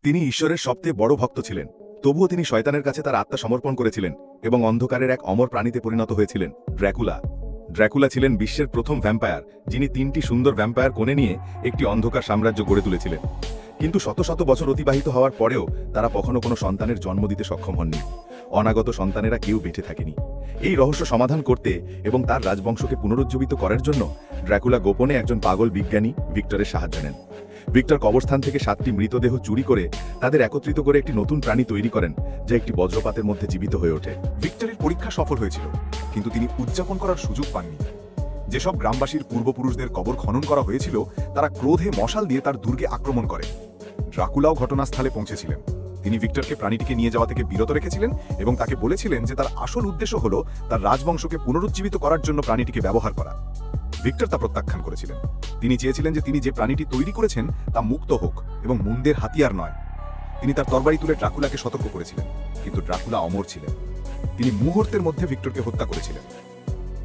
তিনি ঈশ্বরের সবচেয়ে বড় ভক্ত ছিলেন, তবুও তিনি শয়তানের কাছে তার আত্মা সমর্পণ করেছিলেন এবং অন্ধকারের এক অমর প্রাণীতে পরিণত হয়েছিলেন, ড্র্যাকুলা। ড্র্যাকুলা ছিলেন বিশ্বের প্রথম ভ্যাম্পায়ার, যিনি 3টি সুন্দর ভ্যাম্পায়ার কোণে নিয়ে একটি অন্ধকার সাম্রাজ্য গড়ে তুলেছিলেন। কিন্তু শত শত বছর অতিবাহিত হওয়ার পরেও তারা কখনো কোনো সন্তানের জন্ম দিতে সক্ষম হননি। অনাগত সন্তানেরা কেউ বেঁচে থাকেনি। এই রহস্য সমাধান করতে এবং তার রাজবংশকে পুনরুজ্জীবিত করার জন্য ড্র্যাকুলা গোপনে একজন পাগল বিজ্ঞানী ভিক্টরের সাহায্য নেন। ভিক্টর কবরস্থান থেকে 7টি মৃতদেহ চুরি করে তাদের একত্রিত করে একটি নতুন প্রাণী তৈরি করেন, যা একটি বজ্রপাতের মধ্যে জীবিত হয়ে ওঠে। ভিক্টরের পরীক্ষা সফল হয়েছিল, কিন্তু তিনি উদযাপন করার সুযোগ পাননি। যেসব গ্রামবাসীর পূর্বপুরুষদের কবর খনন করা হয়েছিল, তারা ক্রোধে মশাল দিয়ে তার দুর্গে আক্রমণ করে। ড্রাকুলাও ঘটনাস্থলে পৌঁছেছিলেন। তিনি ভিক্টরকে প্রাণীটিকে নিয়ে যাওয়া থেকে বিরত রেখেছিলেন এবং তাকে বলেছিলেন যে তার আসল উদ্দেশ্য হল তার রাজবংশকে পুনরুজ্জীবিত করার জন্য প্রাণীটিকে ব্যবহার করা। ভিক্টর তা প্রত্যাখ্যান করেছিলেন। তিনি চেয়েছিলেন যে তিনি যে প্রাণীটি তৈরি করেছেন তা মুক্ত হোক এবং মুন্দের হাতিয়ার নয়। তিনি তার তরবারি তুলে ড্রাকুলাকে সতর্ক করেছিলেন, কিন্তু ড্রাকুলা অমর ছিলেন। তিনি মুহূর্তের মধ্যে ভিক্টরকে হত্যা করেছিলেন।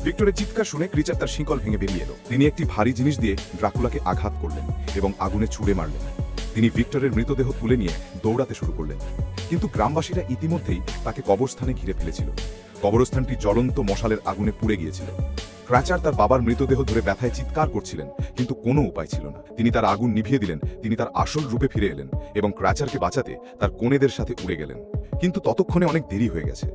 ভিক্টরের চিৎকার শুনে ক্রিচার তার শিকল ভেঙে বেরিয়ে এলো। তিনি একটি ভারী জিনিস দিয়ে ড্রাকুলাকে আঘাত করলেন এবং আগুনে ছুঁড়ে মারলেন। তিনি ভিক্টরের মৃতদেহ তুলে নিয়ে দৌড়াতে শুরু করলেন, কিন্তু গ্রামবাসীরা ইতিমধ্যেই তাকে কবরস্থানে ঘিরে ফেলেছিল। কবরস্থানটি জ্বলন্ত মশালের আগুনে পুড়ে গিয়েছিল। ক্র্যাচার তার বাবার মৃতদেহ ধরে ব্যথায় চিৎকার করছিলেন, কিন্তু কোনো উপায় ছিল না। তিনি তার আগুন নিভিয়ে দিলেন। তিনি তার আসল রূপে ফিরে এলেন এবং ক্র্যাচারকে বাঁচাতে তার কোনেদের সাথে উড়ে গেলেন। কিন্তু ততক্ষণে অনেক দেরি হয়ে গেছে।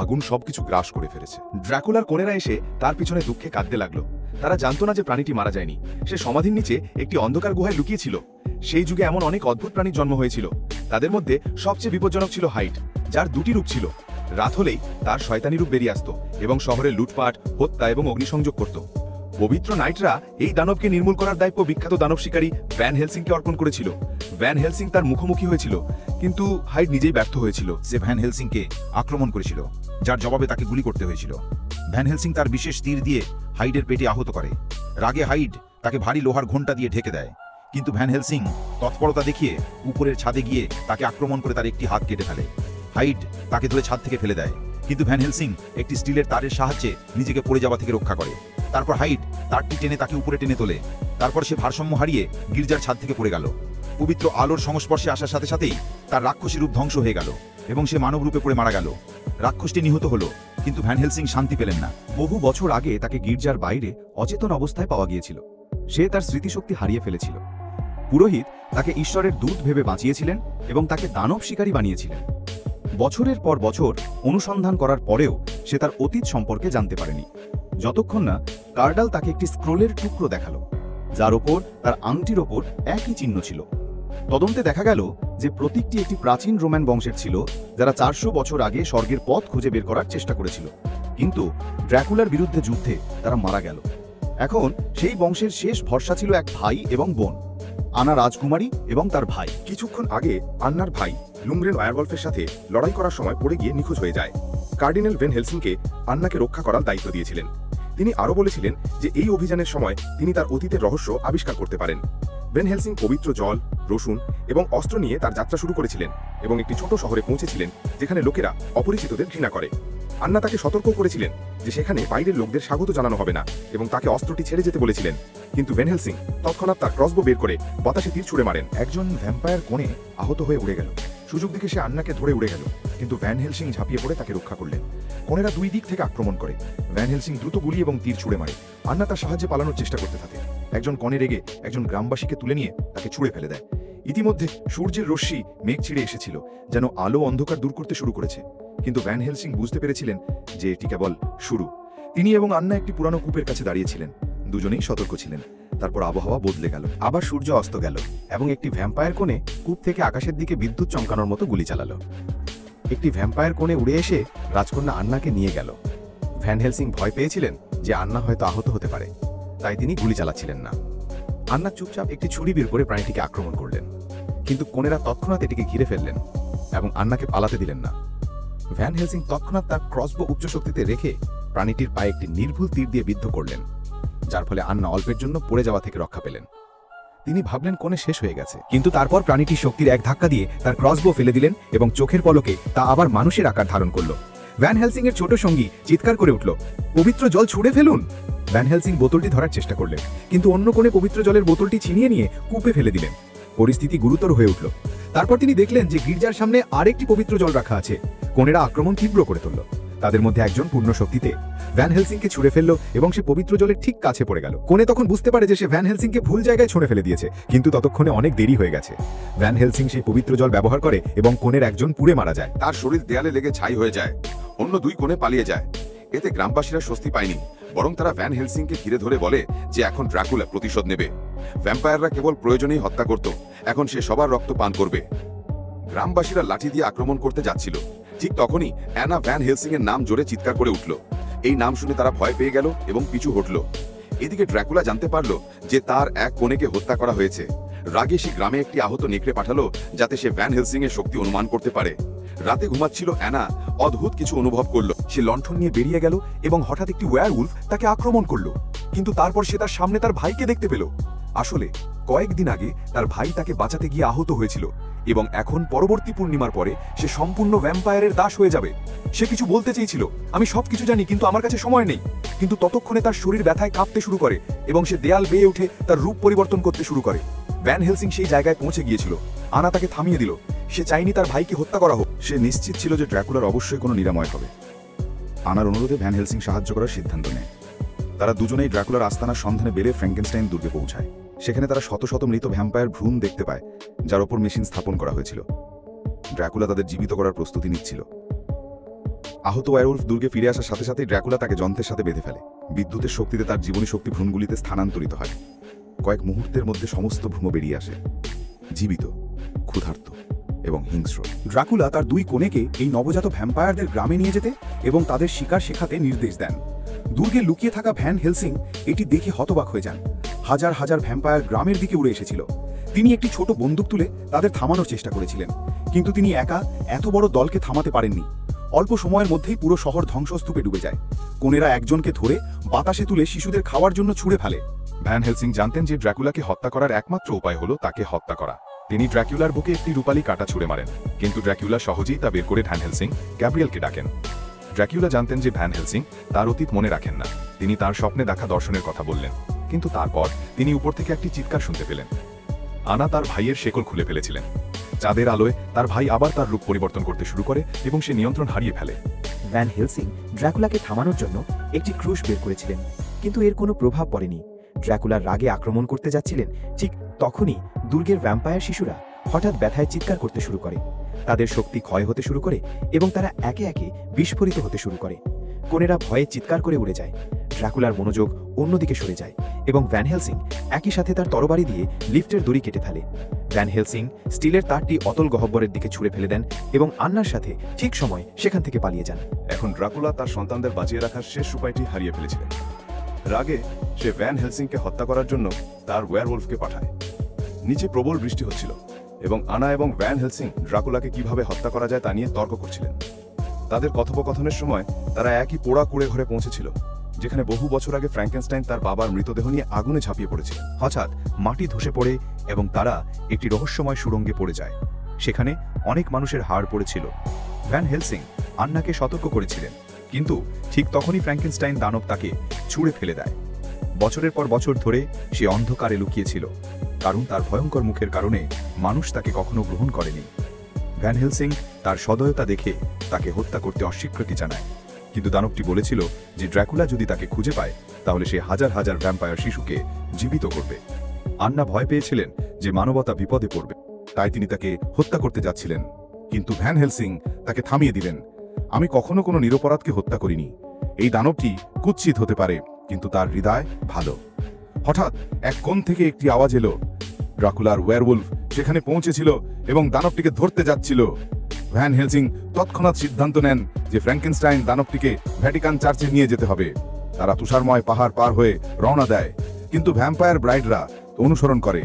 আগুন সবকিছু গ্রাস করে ফেলেছে। ড্র্যাকুলার কোনেরা এসে তার পিছনে দুঃখে কাঁদতে লাগলো। তারা জানতো না যে প্রাণীটি মারা যায়নি, সে সমাধির নিচে একটি অন্ধকার গুহায় লুকিয়েছিল। সেই যুগে এমন অনেক অদ্ভুত প্রাণীর জন্ম হয়েছিল। তাদের মধ্যে সবচেয়ে বিপজ্জনক ছিল হাইড, যার 2টি রূপ ছিল। রাত হলেই তার শয়তানি রূপ বেরিয়ে আসত এবং শহরে লুটপাট, হত্যা এবং অগ্নিসংযোগ করত। পবিত্র নাইটরা এই দানবকে নির্মূল করার দায়িত্ব বিখ্যাত দানব শিকারী ভ্যান হেলসিংকে অর্পণ করেছিল। ভ্যান হেলসিং তার মুখোমুখি হয়েছিল, কিন্তু হাইড নিজেই ব্যর্থ হয়েছিল। সে ভ্যান হেলসিংকে আক্রমণ করেছিল, যার জবাবে তাকে গুলি করতে হয়েছিল। ভ্যান হেলসিং তার বিশেষ তীর দিয়ে হাইডের পেটে আহত করে। রাগে হাইড তাকে ভারী লোহার ঘণ্টা দিয়ে ঢেকে দেয়, কিন্তু ভ্যান হেলসিং তৎপরতা দেখিয়ে উপরের ছাদে গিয়ে তাকে আক্রমণ করে তার একটি হাত কেটে ফেলে। হাইড তাকে ধরে ছাদ থেকে ফেলে দেয়, কিন্তু ভ্যান হেলসিং একটি স্টিলের তারের সাহায্যে নিজেকে পড়ে যাওয়া থেকে রক্ষা করে। তারপর হাইড তারটি টেনে তাকে উপরে টেনে তোলে। তারপর সে ভারসাম্য হারিয়ে গির্জার ছাদ থেকে পড়ে গেল। পবিত্র আলোর সংস্পর্শে আসার সাথে সাথেই তার রাক্ষসী রূপ ধ্বংস হয়ে গেল এবং সে মানব রূপে পড়ে মারা গেল। রাক্ষসটি নিহত হলো, কিন্তু ভ্যান হেলসিং শান্তি পেলেন না। বহু বছর আগে তাকে গির্জার বাইরে অচেতন অবস্থায় পাওয়া গিয়েছিল। সে তার স্মৃতিশক্তি হারিয়ে ফেলেছিল। পুরোহিত তাকে ঈশ্বরের দূত ভেবে বাঁচিয়েছিলেন এবং তাকে দানব শিকারী বানিয়েছিলেন। বছরের পর বছর অনুসন্ধান করার পরেও সে তার অতীত সম্পর্কে জানতে পারেনি, যতক্ষণ না কার্ডাল তাকে একটি স্ক্রোলের টুকরো দেখালো, যার ওপর তার আংটির ওপর একই চিহ্ন ছিল। তদন্তে দেখা গেল যে প্রতীকটি একটি প্রাচীন রোমান বংশের ছিল, যারা 400 বছর আগে স্বর্গের পথ খুঁজে বের করার চেষ্টা করেছিল, কিন্তু ড্র্যাকুলার বিরুদ্ধে যুদ্ধে তারা মারা গেল। এখন সেই বংশের শেষ ভরসা ছিল এক ভাই এবং বোন, আনা রাজকুমারী এবং তার ভাই। কিছুক্ষণ আগে আন্নার ভাই লুমগ্রেন ওয়ারওয়ালফের সাথে লড়াই করার সময় পড়ে গিয়ে নিখোঁজ হয়ে যায়। কার্ডিনাল ভ্যান হেলসিংকে আন্নাকে রক্ষা করার দায়িত্ব দিয়েছিলেন। তিনি আরও বলেছিলেন যে এই অভিযানের সময় তিনি তার অতীতের রহস্য আবিষ্কার করতে পারেন। ভ্যান হেলসিং পবিত্র জল, রসুন এবং অস্ত্র নিয়ে তার যাত্রা শুরু করেছিলেন এবং একটি ছোট শহরে পৌঁছেছিলেন যেখানে লোকেরা অপরিচিতদের ঘৃণা করে। আন্না তাকে সতর্ক করেছিলেন যে সেখানে বাইরের লোকদের স্বাগত জানানো হবে না এবং তাকে অস্ত্রটি ছেড়ে যেতে বলেছিলেন, কিন্তু ভ্যান হেলসিং তৎক্ষণাৎ তার ক্রসবো বের করে বাতাসে তীর ছুড়ে মারেন। একজন ভ্যাম্পায়ার কোণে আহত হয়ে উড়ে গেল। সুযোগ দেখে সে আন্নাকে ধরে উড়ে গেল, কিন্তু ভ্যান হেলসিং ঝাঁপিয়ে পড়ে তাকে রক্ষা করলেন। কোণেরা 2 দিক থেকে আক্রমণ করে। ভ্যান হেলসিং দ্রুত গুলি এবং তীর ছুড়ে মারে। আন্না তার সাহায্যে পালানোর চেষ্টা করতে থাকে। একজন কনে রেগে একজন গ্রামবাসীকে তুলে নিয়ে তাকে ছুঁড়ে ফেলে দেয়। ইতিমধ্যে সূর্যের রশ্মি মেঘ ছিঁড়ে এসেছিল, যেন আলো অন্ধকার দূর করতে শুরু করেছে, কিন্তু ভ্যান হেলসিং বুঝতে পেরেছিলেন যে এটি কেবল শুরু। তিনি এবং আন্না একটি পুরানো কূপের কাছে দাঁড়িয়েছিলেন। দুজনেই সতর্ক ছিলেন। তারপর আবহাওয়া বদলে গেল। আবার সূর্য অস্ত গেল এবং একটি ভ্যাম্পায়ার কোণে কূপ থেকে আকাশের দিকে বিদ্যুৎ চমকানোর মতো গুলি চালালো। একটি ভ্যাম্পায়ার কোণে উড়ে এসে রাজকন্যা আন্নাকে নিয়ে গেল। ভ্যান হেলসিং ভয় পেয়েছিলেন যে আন্না হয়তো আহত হতে পারে, তাই তিনি গুলি চালাচ্ছিলেন না। আন্না চুপচাপ একটি ছুরি বের করে প্রাণীটিকে আক্রমণ করলেন, কিন্তু কোণেরা তৎক্ষণাৎ এটিকে ঘিরে ফেললেন এবং আন্নাকে পালাতে দিলেন না। ভ্যান হেলসিং তৎক্ষণাৎ তার ক্রসবো উচ্চ শক্তিতে রেখে প্রাণীটির পায়ে একটি নির্ভুল তীর দিয়ে বিদ্ধ করলেন, যার ফলে আন্না অল্পের জন্য পড়ে যাওয়া থেকে রক্ষা পেলেন। তিনি ভাবলেন কোণে শেষ হয়ে গেছে, কিন্তু তারপর প্রাণীটির শক্তির এক ধাক্কা দিয়ে তার ক্রসবো ফেলে দিলেন এবং চোখের পলকে তা আবার মানুষের আকার ধারণ করল। ভ্যান হেলসিং এর ছোট সঙ্গী চিৎকার করে উঠল, পবিত্র জল ছুঁড়ে ফেলুন! ভ্যান হেলসিং বোতলটি ধরার চেষ্টা করলেন, কিন্তু অন্য কোণে পবিত্র জলের বোতলটি ছিনিয়ে নিয়ে কূপে ফেলে দিলেন। পরিস্থিতি গুরুতর হয়ে উঠল। তারপর তিনি দেখলেন যে গির্জার সামনে আরেকটি পবিত্র জল রাখা আছে। কোণেরা আক্রমণ তীব্র করে তুলল। তাদের মধ্যে একজন পূর্ণ শক্তিতে ভ্যান হেলসিংকে ছুঁড়ে ফেলল এবং সে পবিত্র জলের ঠিক কাছে পড়ে গেল। কোণে তখন বুঝতে পারে যে সে ভ্যান হেলসিংকে ভুল জায়গায় ছুঁড়ে ফেলে দিয়েছে, কিন্তু ততক্ষণে অনেক দেরি হয়ে গেছে। ভ্যান হেলসিং সেই পবিত্র জল ব্যবহার করে এবং কোণের একজন পুড়ে মারা যায়। তার শরীর দেয়ালে লেগে ছাই হয়ে যায়। অন্য দুই কোণে পালিয়ে যায়। এতে গ্রামবাসীরা স্বস্তি পায়নি, বরং তারা ভ্যান হেলসিংকে ঘিরে ধরে বলে যে এখন ড্রাকুলা প্রতিশোধ নেবে। ভ্যাম্পায়াররা কেবল প্রয়োজনেই হত্যা করত, এখন সে সবার রক্ত পান করবে। গ্রামবাসীরা লাঠি দিয়ে আক্রমণ করতে যাচ্ছিল। ঠিক তখনই অ্যানা ভ্যান হেলসিং এর নাম জোরে চিৎকার করে উঠল। এই নাম শুনে তারা ভয় পেয়ে গেল এবং পিছু হটল। এদিকে ড্রাকুলা জানতে পারল যে তার এক কনেকে হত্যা করা হয়েছে। রাগে সে গ্রামে একটি আহত নেকড়ে পাঠালো যাতে সে ভ্যান হেলসিং এর শক্তি অনুমান করতে পারে। রাতে ঘুমাচ্ছিল অ্যানা অদ্ভুত কিছু অনুভব করল। সে লণ্ঠন নিয়ে বেরিয়ে গেল এবং হঠাৎ একটি ওয়্যারউলফ তাকে আক্রমণ করলো। কিন্তু তারপর সে তার সামনে তার ভাইকে দেখতে পেল। আসলে কয়েকদিন আগে তার ভাই তাকে বাঁচাতে গিয়ে আহত হয়েছিল এবং এখন পরবর্তী পূর্ণিমার পরে সে সম্পূর্ণ ভ্যাম্পায়ারের দাস হয়ে যাবে। সে কিছু বলতে চেয়েছিল, আমি সবকিছু জানি কিন্তু আমার কাছে সময় নেই। কিন্তু ততক্ষণে তার শরীর ব্যথায় কাঁপতে শুরু করে এবং সে দেয়াল বেয়ে উঠে তার রূপ পরিবর্তন করতে শুরু করে। ভ্যান হেলসিং সেই জায়গায় পৌঁছে গিয়েছিল। আনা তাকে থামিয়ে দিল। সে চাইনি তার ভাইকে হত্যা করা হোক। সে নিশ্চিত ছিল যে ড্রাকুলার অবশ্যই কোনো নিরাময় হবে। আনার অনুরোধে ভ্যান হেলসিং সাহায্য করার সিদ্ধান্ত নেয়। তারা দুজনেই ড্রাকুলার আস্তানার সন্ধানে বেলে ফ্র্যাঙ্কেনস্টাইন দুর্গে পৌঁছায়। সেখানে তারা শত শত মৃত ভ্যাম্পায়ার ভ্রূণ দেখতে পায়, যার ওপর মেশিন স্থাপন করা হয়েছিল। ড্রাকুলা তাদের জীবিত করার প্রস্তুতি নিচ্ছিল। আহত ওয়্যারউলফ দুর্গে ফিরে আসার সাথে সাথে ড্রাকুলা তাকে যন্ত্রের সাথে বেঁধে ফেলে। বিদ্যুতের শক্তিতে তার জীবনী শক্তি ভ্রূণগুলিতে স্থানান্তরিত হয়। কয়েক মুহূর্তের মধ্যে সমস্ত ভ্রূণ বেরিয়ে আসে, জীবিত, ক্ষুধার্ত এবং হিংস্র। ড্রাকুলা তার দুই কনেকে এই নবজাত ভ্যাম্পায়ারদের গ্রামে নিয়ে যেতে এবং তাদের শিকার শেখাতে নির্দেশ দেন। দুর্গে লুকিয়ে থাকা ভ্যান হেলসিং এটি দেখে হতবাক হয়ে যান। হাজার হাজার ভ্যাম্পায়ার গ্রামের দিকে উড়ে এসেছিল। তিনি একটি ছোট বন্দুক তুলে তাদের থামানোর চেষ্টা করেছিলেন, কিন্তু তিনি একা এত বড় দলকে থামাতে পারেননি। অল্প সময়ের মধ্যেই পুরো শহর ধ্বংসস্তূপে ডুবে যায়। কোনেরা একজনকে ধরে বাতাসে তুলে শিশুদের খাওয়ার জন্য ছুঁড়ে ফেলে। ভ্যান হেলসিং জানতেন যে ড্রাকুলাকে হত্যা করার একমাত্র উপায় হলো তাকে হত্যা করা। তিনি ড্রাকুলার বুকে একটি রূপালী কাঁটা ছুঁড়ে মারেন, কিন্তু ড্রাকুলা সহজেই তা বের করে ভ্যান হেলসিং গ্যাব্রিয়েলকে ডাকেন। ড্রাকুলা জানতেন যে ভ্যান হেলসিং তার অতীত মনে রাখেন না। তিনি তার স্বপ্নে দেখা দর্শনের কথা বললেন, কিন্তু তারপর তিনি উপর থেকে একটি চিৎকার শুনতে পেলেন। আনা তার ভাইয়ের শেকল খুলে ফেলেছিলেন। চাঁদের আলোয় তার ভাই আবার তার রূপ পরিবর্তন করতে শুরু করে এবং সে নিয়ন্ত্রণ হারিয়ে ফেলে। ভ্যান হেলসিং ড্রাকুলাকে থামানোর জন্য একটি ক্রুশ বের করেছিলেন, কিন্তু এর কোনো প্রভাব পড়েনি। ড্রাকুলার রাগে আক্রমণ করতে যাচ্ছিলেন, ঠিক তখনই দুর্গের ভ্যাম্পায়ার শিশুরা হঠাৎ ব্যথায় চিৎকার করতে শুরু করে। তাদের শক্তি ক্ষয় হতে শুরু করে এবং তারা একে একে বিস্ফোরিত হতে শুরু করে। কোনেরা ভয়ে চিৎকার করে উড়ে যায়। ড্রাকুলার মনোযোগ অন্যদিকে সরে যায় এবং ভ্যান হেলসিং একই সাথে তার তরবারি দিয়ে লিফটের দড়ি কেটে ফেলে। ভ্যান হেলসিং স্টিলের তারটি অতল গহ্বরের দিকে ছুঁড়ে ফেলে দেন এবং আন্নার সাথে ঠিক সময় সেখান থেকে পালিয়ে যান। এখন ড্রাকুলা তার সন্তানদের বাঁচিয়ে রাখার শেষ উপায়টি হারিয়ে ফেলেছিলেন। রাগে সে ভ্যান হেলসিংকে হত্যা করার জন্য তার ওয়্যারউলফকে পাঠায়। নিচে প্রবল বৃষ্টি হচ্ছিল এবং আনা এবং ভ্যান হেলসিং ড্রাকুলাকে কিভাবে হত্যা করা যায় তা নিয়ে তর্ক করছিলেন। তাদের কথোপকথনের সময় তারা একই পোড়া কুড়ে ঘরে পৌঁছেছিল, যেখানে বহু বছর আগে ফ্র্যাঙ্কেনস্টাইন তার বাবার মৃতদেহ নিয়ে আগুনে ঝাঁপিয়ে পড়েছিল। হঠাৎ মাটি ধসে পড়ে এবং তারা একটি রহস্যময় সুড়ঙ্গে পড়ে যায়। সেখানে অনেক মানুষের হাড় পড়েছিল। ভ্যান হেলসিং আন্নাকে সতর্ক করেছিলেন, কিন্তু ঠিক তখনই ফ্র্যাঙ্কেনস্টাইন দানব তাকে ছুঁড়ে ফেলে দেয়। বছরের পর বছর ধরে সে অন্ধকারে লুকিয়েছিল, কারণ তার ভয়ঙ্কর মুখের কারণে মানুষ তাকে কখনো গ্রহণ করেনি। ভ্যান হেলসিং তার সদয়তা দেখে তাকে হত্যা করতে অস্বীকৃতি জানায়, কিন্তু দানবটি বলেছিল যে ড্রাকুলা যদি তাকে খুঁজে পায় তাহলে সে হাজার হাজার ভ্যাম্পায়ার শিশুকে জীবিত করবে। আন্না ভয় পেয়েছিলেন যে মানবতা বিপদে পড়বে, তাই তিনি তাকে হত্যা করতে যাচ্ছিলেন, কিন্তু ভ্যান হেলসিং তাকে থামিয়ে দিলেন। আমি কখনো কোনো নিরপরাধকে হত্যা করিনি। এই দানবটি কুৎসিত হতে পারে, কিন্তু তার হৃদয় ভালো। হঠাৎ এক কোণ থেকে একটি আওয়াজ এলো। ড্রাকুলার ওয়্যারউলফ সেখানে পৌঁছেছিল এবং দানবটিকে ধরতে যাচ্ছিল। ভ্যান হেলসিং তৎক্ষণাৎ সিদ্ধান্ত নেন যে ফ্র্যাঙ্কেনস্টাইন দানবটিকে ভ্যাটিকান চার্চে নিয়ে যেতে হবে। তারা তুষারময় পাহাড় পার হয়ে রওনা দেয়, কিন্তু ভ্যাম্পায়ার ব্রাইডরা অনুসরণ করে।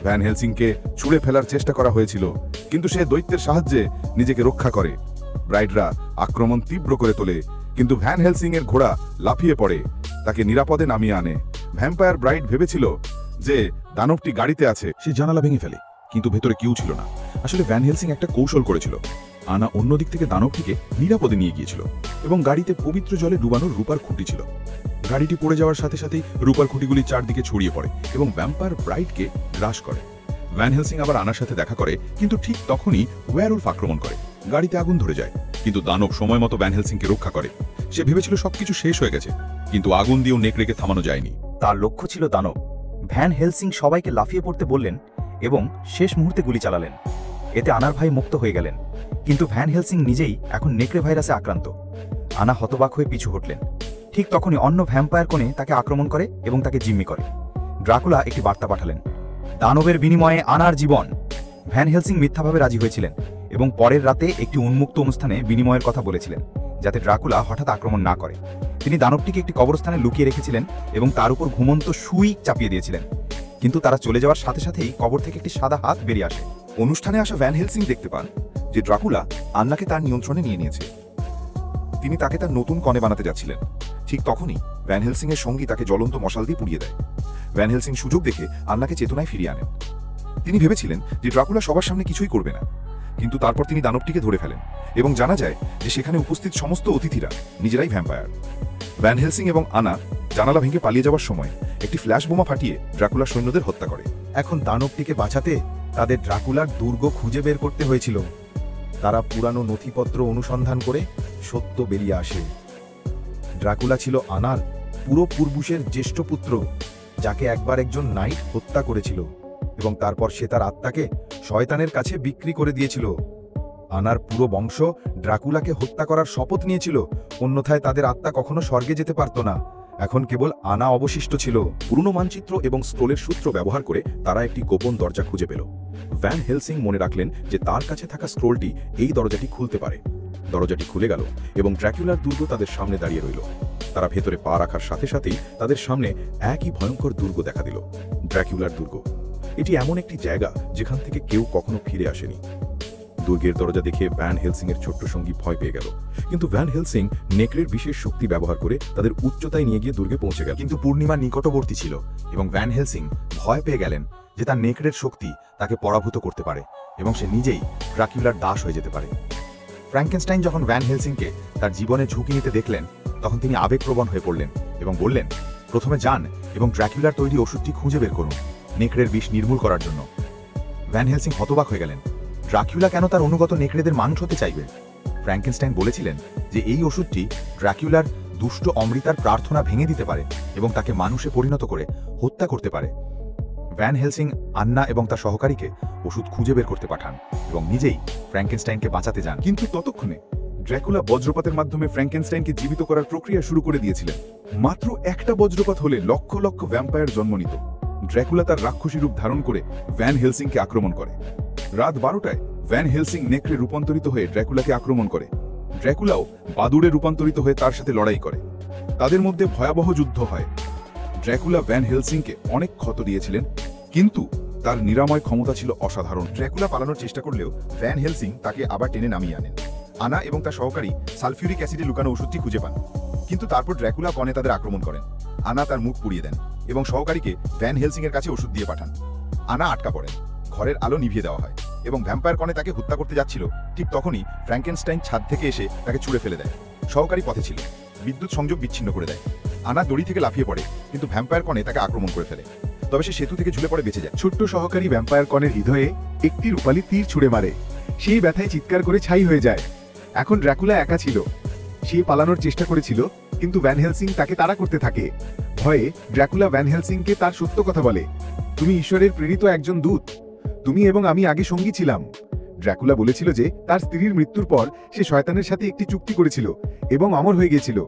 ভ্যান হেলসিংকে ছুঁড়ে ফেলার চেষ্টা করা হয়েছিল, কিন্তু সে দৈত্যের সাহায্যে নিজেকে রক্ষা করে। ব্রাইডরা আক্রমণ তীব্র করে তোলে, কিন্তু ভ্যান হেলসিং এর ঘোড়া লাফিয়ে পড়ে, তাকে নিরাপদে নামিয়ে আনে। ভ্যাম্পায়ার ব্রাইড ভেবেছিল যে দানবটি গাড়িতে আছে। সে জানালা ভেঙে ফেলে, কিন্তু ভেতরে কেউ ছিল না। আসলে ভ্যান হেলসিং একটা কৌশল করেছিল। আনা অন্য দিক থেকে দানবটিকে নিরাপদে নিয়ে গিয়েছিল এবং গাড়িতে পবিত্র জলে ডুবানো রূপার খুঁটি ছিল। গাড়িটি পড়ে যাওয়ার সাথে সাথেই রূপার খুঁটিগুলি চারদিকে ছড়িয়ে পড়ে এবং ভ্যাম্পায়ার ব্রাইডকে গ্রাস করে। ভ্যান হেলসিং আবার আনার সাথে দেখা করে, কিন্তু ঠিক তখনই ওয়্যারউলফ আক্রমণ করে। গাড়িতে আগুন ধরে যায়, কিন্তু দানব সময় মতো ভ্যান হেলসিংকে রক্ষা করে। সে ভেবেছিল সবকিছু শেষ হয়ে গেছে, কিন্তু আগুন দিয়েও নেকড়েকে থামানো যায়নি। তার লক্ষ্য ছিল দানব। ভ্যান হেলসিং সবাইকে লাফিয়ে পড়তে বললেন এবং শেষ মুহূর্তে গুলি চালালেন। এতে আনার ভাই মুক্ত হয়ে গেলেন, কিন্তু ভ্যান হেলসিং নিজেই এখন নেকড়ে ভাইরাসে আক্রান্ত। আনা হতবাক হয়ে পিছু হটলেন। ঠিক তখনই অন্য ভ্যাম্পায়ার কোণে তাকে আক্রমণ করে এবং তাকে জিম্মি করে। ড্রাকুলা একটি বার্তা পাঠালেন, দানবের বিনিময়ে আনার জীবন। ভ্যান হেলসিং মিথ্যাভাবে রাজি হয়েছিলেন এবং পরের রাতে একটি উন্মুক্ত অনুষ্ঠানে বিনিময়ের কথা বলেছিলেন, যাতে ড্রাকুলা হঠাৎ আক্রমণ না করে। তিনি দানবটিকে একটি কবরস্থানে লুকিয়ে রেখেছিলেন এবং তার উপর ঘুমন্ত সুই চাপিয়ে দিয়েছিলেন। কিন্তু তারা চলে যাওয়ার সাথে সাথেই কবর থেকে একটি সাদা হাত বেরিয়ে আসে। অনুষ্ঠানে আসা ভ্যান হেলসিং দেখতে পান যে ড্রাকুলা আন্নাকে তার নিয়ন্ত্রণে নিয়ে নিয়েছে। তিনি তাকে তার নতুন কনে বানাতে যাচ্ছিলেন। ঠিক তখনই ভ্যান হেলসিং এর সঙ্গী তাকে জ্বলন্ত মশাল দিয়ে পুড়িয়ে দেয়। ভ্যান হেলসিং সুযোগ দেখে আন্নাকে চেতনায় ফিরিয়ে আনেন। তিনি ভেবেছিলেন যে ড্রাকুলা সবার সামনে কিছুই করবে না, কিন্তু তারপর তিনি দানবটিকে ধরে ফেলেন এবং জানা যায় যে সেখানে উপস্থিত সমস্ত অতিথিরা নিজেরাই ভ্যাম্পায়ার। ভ্যান হেলসিং এবং আনা জানালা ভেঙে পালিয়ে যাওয়ার সময় একটি ফ্ল্যাশ বোমা ফাটিয়ে ড্রাকুলার সৈন্যদের হত্যা করে। এখন দানবটিকে বাঁচাতে তাদের ড্রাকুলার দুর্গ খুঁজে বের করতে হয়েছিল। তারা পুরানো নথিপত্র অনুসন্ধান করে সত্য বেরিয়ে আসে। ড্রাকুলা ছিল আনার পূর্বপুরুষের জ্যেষ্ঠ পুত্র, যাকে একবার একজন নাইট হত্যা করেছিল এবং তারপর সে তার আত্মাকে শয়তানের কাছে বিক্রি করে দিয়েছিল। আনার পুরো বংশ ড্রাকুলাকে হত্যা করার শপথ নিয়েছিল, অন্যথায় তাদের আত্মা কখনো স্বর্গে যেতে পারত না। এখন কেবল আনা অবশিষ্ট ছিল। পুরনো মানচিত্র এবং স্ক্রোলের সূত্র ব্যবহার করে তারা একটি গোপন দরজা খুঁজে পেল। ভ্যান হেলসিং মনে রাখলেন যে তার কাছে থাকা স্ক্রোলটি এই দরজাটি খুলতে পারে। দরজাটি খুলে গেল এবং ড্র্যাকুলার দুর্গ তাদের সামনে দাঁড়িয়ে রইল। তারা ভেতরে পা রাখার সাথে সাথেই তাদের সামনে একই ভয়ঙ্কর দুর্গ দেখা দিল, ড্র্যাকুলার দুর্গ। এটি এমন একটি জায়গা যেখান থেকে কেউ কখনো ফিরে আসেনি। দুর্গের দরজা দেখে ভ্যান হেলসিং এর ছোট্ট সঙ্গী ভয় পেয়ে গেল, কিন্তু ভ্যান হেলসিং নেকড়ের বিশেষ শক্তি ব্যবহার করে তাদের উচ্চতায় নিয়ে গিয়ে দুর্গে পৌঁছে গেল। কিন্তু পূর্ণিমা নিকটবর্তী ছিল এবং ভ্যান হেলসিং ভয় পেয়ে গেলেন যে তার নেকড়ের শক্তি তাকে পরাভূত করতে পারে এবং সে নিজেই ড্রাকুলার দাস হয়ে যেতে পারে। ফ্র্যাঙ্কেনস্টাইন যখন ভ্যান হেলসিংকে তার জীবনে ঝুঁকি নিতে দেখলেন, তখন তিনি আবেগপ্রবণ হয়ে পড়লেন এবং বললেন, প্রথমে যান এবং ড্রাকুলার তৈরি ওষুধটি খুঁজে বের করুন নেকড়ের বিষ নির্মূল করার জন্য। ভ্যান হেলসিং হতবাক হয়ে গেলেন। ড্রাকুলা কেন তার অনুগত নেকড়েদের মানুষ হতে চাইবে? ফ্র্যাঙ্কেনস্টাইন বলেছিলেন যে এই ওষুধটি ড্রাকুলার দুষ্ট অমৃতার প্রার্থনা ভেঙে দিতে পারে এবং তাকে মানুষে পরিণত করে হত্যা করতে পারে। ভ্যান হেলসিং আন্না এবং তার সহকারীকে ওষুধ খুঁজে বের করতে পাঠান এবং নিজেই ফ্র্যাঙ্কেনস্টাইনকে বাঁচাতে যান। কিন্তু ততক্ষণে ড্র্যাকুলা বজ্রপাতের মাধ্যমে ফ্র্যাঙ্কেনস্টাইনকে জীবিত করার প্রক্রিয়া শুরু করে দিয়েছিলেন। মাত্র একটা বজ্রপাত হলে লক্ষ লক্ষ ভ্যাম্পায়ার জন্ম নিত। ড্র্যাকুলা তার রাক্ষসী রূপ ধারণ করে ভ্যান হেলসিংকে আক্রমণ করে। রাত 12টায় ভ্যান হেলসিং নেকড়ে রূপান্তরিত হয়ে ড্র্যাকুলাকে আক্রমণ করে। ড্র্যাকুলাও বাদুড়ে রূপান্তরিত হয়ে তার সাথে লড়াই করে। তাদের মধ্যে ভয়াবহ যুদ্ধ হয়। ড্র্যাকুলা ভ্যান হেলসিংকে অনেক ক্ষত দিয়েছিলেন, কিন্তু তার নিরাময় ক্ষমতা ছিল অসাধারণ। ড্র্যাকুলা পালানোর চেষ্টা করলেও ভ্যান হেলসিং তাকে আবার টেনে নামিয়ে আনেন। আনা এবং তার সহকারী সালফিউরিক অ্যাসিডে লুকানো ওষুধটি খুঁজে পান, কিন্তু তারপর ড্র্যাকুলা কনে তাদের আক্রমণ করেন। আনা তার মুখ পুড়িয়ে দেন এবং সহকারীকে ভ্যান হেলসিং এর কাছে ওষুধ দিয়ে পাঠান। আনা আটকা পড়েন, ঘরের আলো নিভিয়ে দেওয়া হয় এবং ভ্যাম্পায়ার কনে তাকে হত্যা করতে যাচ্ছিল। ঠিক তখনই ফ্র্যাঙ্কেনস্টাইন ছাদ থেকে এসে তাকে ছুঁড়ে ফেলে দেয়। সহকারী পথে ছিল, বিদ্যুৎ সংযোগ বিচ্ছিন্ন করে দেয়। আনা দড়ি থেকে লাফিয়ে পড়ে, কিন্তু ভ্যাম্পায়ার কনে তাকে আক্রমণ করে ফেলে। তবে সে সেতু থেকে ঝুলে পড়ে বেঁচে যায়। ছোট্ট সহকারী ভ্যাম্পায়ার কনের হৃদয়ে একটি রূপালী তীর ছুঁড়ে মারে। সেই ব্যথায় চিৎকার করে ছাই হয়ে যায়। এখন ড্র্যাকুলা একা ছিল। সে পালানোর চেষ্টা করেছিল, কিন্তু ভ্যান হেলসিং তাকে তাড়া করতে থাকে। ভয়ে ড্র্যাকুলা ভ্যান হেলসিংকে তার সত্য কথা বলে, তুমি ঈশ্বরের প্রেরিত একজন দূত। তুমি এবং আমি আগে সঙ্গী ছিলাম। ড্র্যাকুলা বলেছিল যে তার স্ত্রীর মৃত্যুর পর সে শয়তানের সাথে একটি চুক্তি করেছিল এবং অমর হয়ে গিয়েছিল।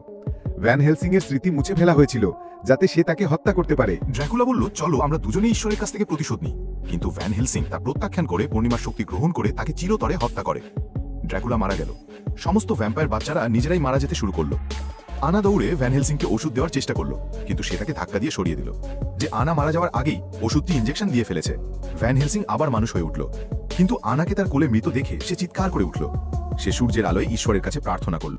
ভ্যান হেলসিং এর স্মৃতি মুছে ফেলা হয়েছিল যাতে সে তাকে হত্যা করতে পারে। ড্র্যাকুলা বলল, চলো আমরা দুজনেই ঈশ্বরের কাছ থেকে প্রতিশোধ নিই। কিন্তু ভ্যান হেলসিং তা প্রত্যাখ্যান করে পূর্ণিমার শক্তি গ্রহণ করে তাকে চিরতরে হত্যা করে। ড্র্যাকুলা মারা গেল। সমস্ত ভ্যাম্পায়ার বাচ্চারা নিজেরাই মারা যেতে শুরু করলো। আনা দৌড়ে ভ্যান হেলসিংকে ওষুধ দেওয়ার চেষ্টা করলো, কিন্তু সে তাকে ধাক্কা দিয়ে সরিয়ে দিল। যে আনা মারা যাওয়ার আগেই ওষুধটি ইনজেকশন দিয়ে ফেলেছে। ভ্যান হেলসিং আবার মানুষ হয়ে উঠল, কিন্তু আনাকে তার কোলে মৃত দেখে সে চিৎকার করে উঠল। সে সূর্যের আলোয় ঈশ্বরের কাছে প্রার্থনা করল।